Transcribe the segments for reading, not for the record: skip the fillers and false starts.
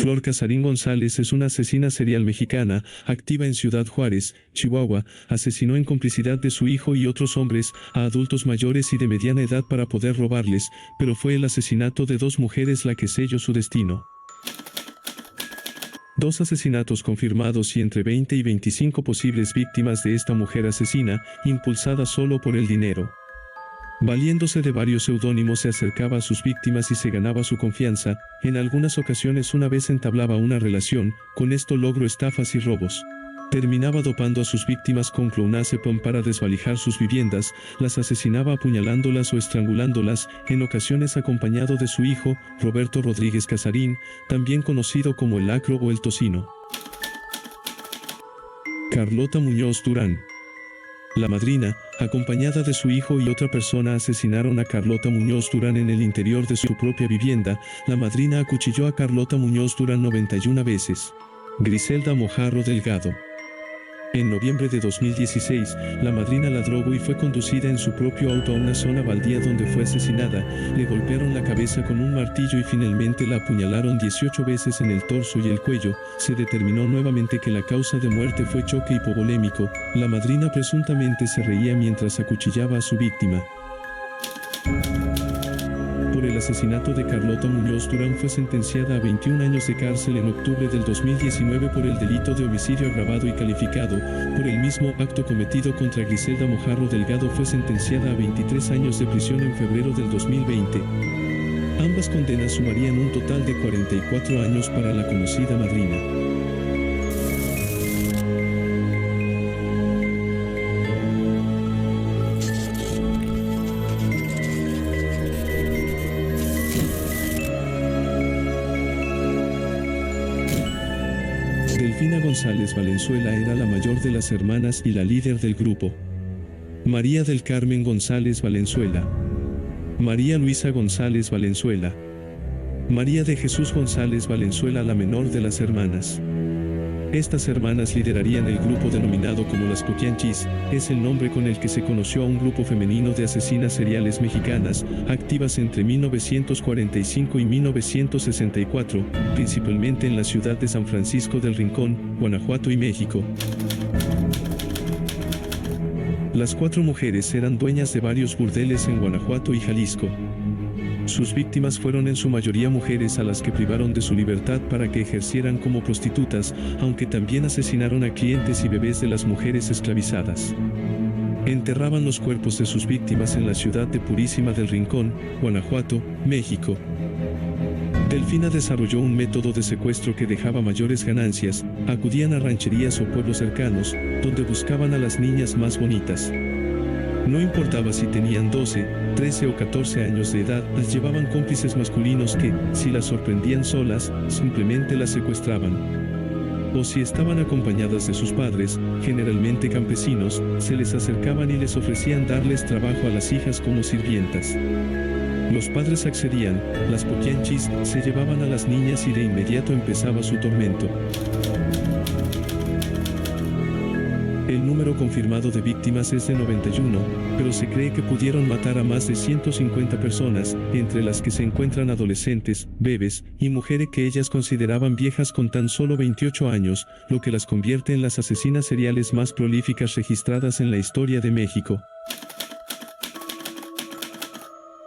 Flor Casarín González es una asesina serial mexicana, activa en Ciudad Juárez, Chihuahua. Asesinó en complicidad de su hijo y otros hombres a adultos mayores y de mediana edad para poder robarles, pero fue el asesinato de 2 mujeres la que selló su destino. 2 asesinatos confirmados y entre 20 y 25 posibles víctimas de esta mujer asesina, impulsada solo por el dinero. Valiéndose de varios seudónimos se acercaba a sus víctimas y se ganaba su confianza, en algunas ocasiones una vez entablaba una relación, con esto logró estafas y robos. Terminaba dopando a sus víctimas con clonazepam para desvalijar sus viviendas, las asesinaba apuñalándolas o estrangulándolas, en ocasiones acompañado de su hijo, Roberto Rodríguez Casarín, también conocido como el Lacro o el Tocino. Carlota Muñoz Durán. La madrina, acompañada de su hijo y otra persona, asesinaron a Carlota Muñoz Durán en el interior de su propia vivienda. La madrina acuchilló a Carlota Muñoz Durán 91 veces. Griselda Mojarro Delgado. En noviembre de 2016, la madrina la drogó y fue conducida en su propio auto a una zona baldía donde fue asesinada. Le golpearon la cabeza con un martillo y finalmente la apuñalaron 18 veces en el torso y el cuello. Se determinó nuevamente que la causa de muerte fue choque hipovolémico. La madrina presuntamente se reía mientras acuchillaba a su víctima. Por el asesinato de Carlota Muñoz Durán fue sentenciada a 21 años de cárcel en octubre del 2019 por el delito de homicidio agravado y calificado. Por el mismo acto cometido contra Griselda Mojarro Delgado fue sentenciada a 23 años de prisión en febrero del 2020. Ambas condenas sumarían un total de 44 años para la conocida madrina. Delfina González Valenzuela era la mayor de las hermanas y la líder del grupo. María del Carmen González Valenzuela. María Luisa González Valenzuela. María de Jesús González Valenzuela, la menor de las hermanas. Estas hermanas liderarían el grupo denominado como las Poquianchis. Es el nombre con el que se conoció a un grupo femenino de asesinas seriales mexicanas, activas entre 1945 y 1964, principalmente en la ciudad de San Francisco del Rincón, Guanajuato y México. Las 4 mujeres eran dueñas de varios burdeles en Guanajuato y Jalisco. Sus víctimas fueron en su mayoría mujeres a las que privaron de su libertad para que ejercieran como prostitutas, aunque también asesinaron a clientes y bebés de las mujeres esclavizadas. Enterraban los cuerpos de sus víctimas en la ciudad de Purísima del Rincón, Guanajuato, México. Delfina desarrolló un método de secuestro que dejaba mayores ganancias. Acudían a rancherías o pueblos cercanos, donde buscaban a las niñas más bonitas. No importaba si tenían 12, 13 o 14 años de edad, las llevaban cómplices masculinos que, si las sorprendían solas, simplemente las secuestraban. O si estaban acompañadas de sus padres, generalmente campesinos, se les acercaban y les ofrecían darles trabajo a las hijas como sirvientas. Los padres accedían, las Poquianchis se llevaban a las niñas y de inmediato empezaba su tormento. El número confirmado de víctimas es de 91, pero se cree que pudieron matar a más de 150 personas, entre las que se encuentran adolescentes, bebés y mujeres que ellas consideraban viejas con tan solo 28 años, lo que las convierte en las asesinas seriales más prolíficas registradas en la historia de México.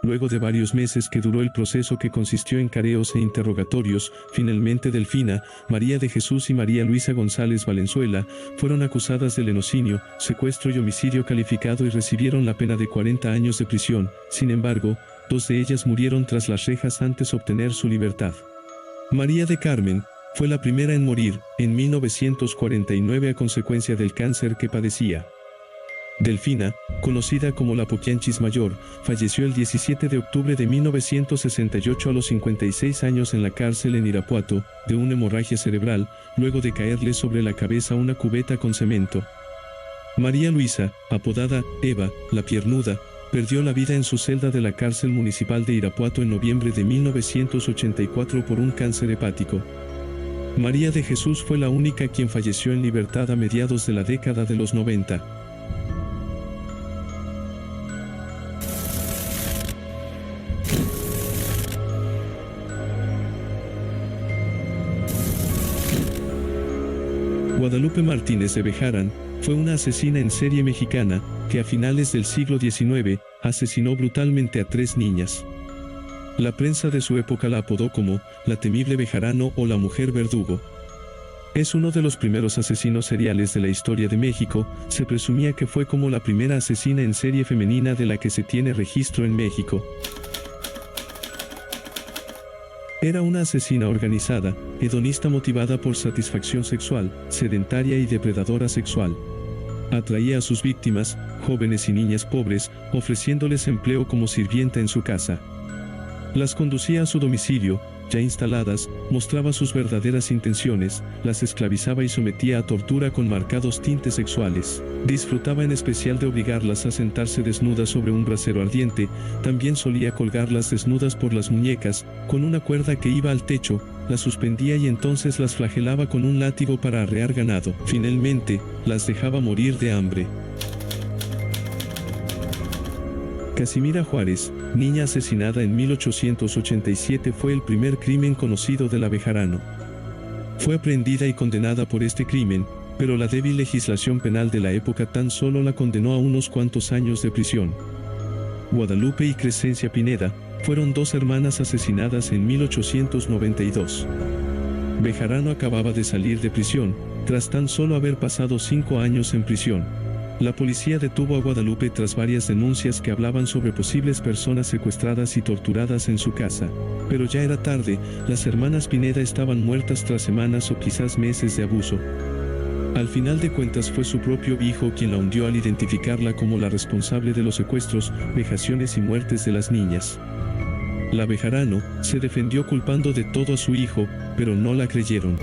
Luego de varios meses que duró el proceso, que consistió en careos e interrogatorios, finalmente Delfina, María de Jesús y María Luisa González Valenzuela fueron acusadas de lenocinio, secuestro y homicidio calificado y recibieron la pena de 40 años de prisión. Sin embargo, 2 de ellas murieron tras las rejas antes de obtener su libertad. María de Carmen fue la primera en morir, en 1949 a consecuencia del cáncer que padecía. Delfina, conocida como la Poquianchis Mayor, falleció el 17 de octubre de 1968 a los 56 años en la cárcel en Irapuato, de una hemorragia cerebral, luego de caerle sobre la cabeza una cubeta con cemento. María Luisa, apodada Eva, la Piernuda, perdió la vida en su celda de la cárcel municipal de Irapuato en noviembre de 1984 por un cáncer hepático. María de Jesús fue la única quien falleció en libertad a mediados de la década de los 90. Guadalupe Martínez de Bejarán fue una asesina en serie mexicana que a finales del siglo XIX asesinó brutalmente a 3 niñas. La prensa de su época la apodó como la temible Bejarano o la mujer verdugo. Es uno de los primeros asesinos seriales de la historia de México. Se presumía que fue como la primera asesina en serie femenina de la que se tiene registro en México. Era una asesina organizada, hedonista motivada por satisfacción sexual, sedentaria y depredadora sexual. Atraía a sus víctimas, jóvenes y niñas pobres, ofreciéndoles empleo como sirvienta en su casa. Las conducía a su domicilio, ya instaladas, mostraba sus verdaderas intenciones, las esclavizaba y sometía a tortura con marcados tintes sexuales. Disfrutaba en especial de obligarlas a sentarse desnudas sobre un brasero ardiente. También solía colgarlas desnudas por las muñecas, con una cuerda que iba al techo, las suspendía y entonces las flagelaba con un látigo para arrear ganado. Finalmente, las dejaba morir de hambre. Casimira Juárez, niña asesinada en 1887, fue el primer crimen conocido de la Bejarano. Fue aprehendida y condenada por este crimen, pero la débil legislación penal de la época tan solo la condenó a unos cuantos años de prisión. Guadalupe y Crescencia Pineda fueron 2 hermanas asesinadas en 1892. Bejarano acababa de salir de prisión, tras tan solo haber pasado 5 años en prisión. La policía detuvo a Guadalupe tras varias denuncias que hablaban sobre posibles personas secuestradas y torturadas en su casa. Pero ya era tarde, las hermanas Pineda estaban muertas tras semanas o quizás meses de abuso. Al final de cuentas fue su propio hijo quien la hundió al identificarla como la responsable de los secuestros, vejaciones y muertes de las niñas. La Bejarano se defendió culpando de todo a su hijo, pero no la creyeron.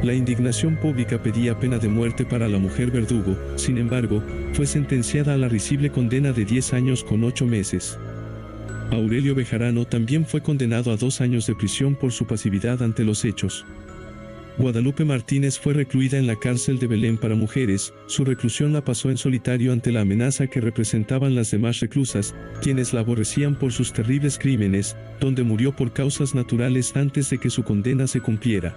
La indignación pública pedía pena de muerte para la mujer verdugo. Sin embargo, fue sentenciada a la risible condena de 10 años con 8 meses. Aurelio Bejarano también fue condenado a 2 años de prisión por su pasividad ante los hechos. Guadalupe Martínez fue recluida en la cárcel de Belén para mujeres. Su reclusión la pasó en solitario ante la amenaza que representaban las demás reclusas, quienes la aborrecían por sus terribles crímenes, donde murió por causas naturales antes de que su condena se cumpliera.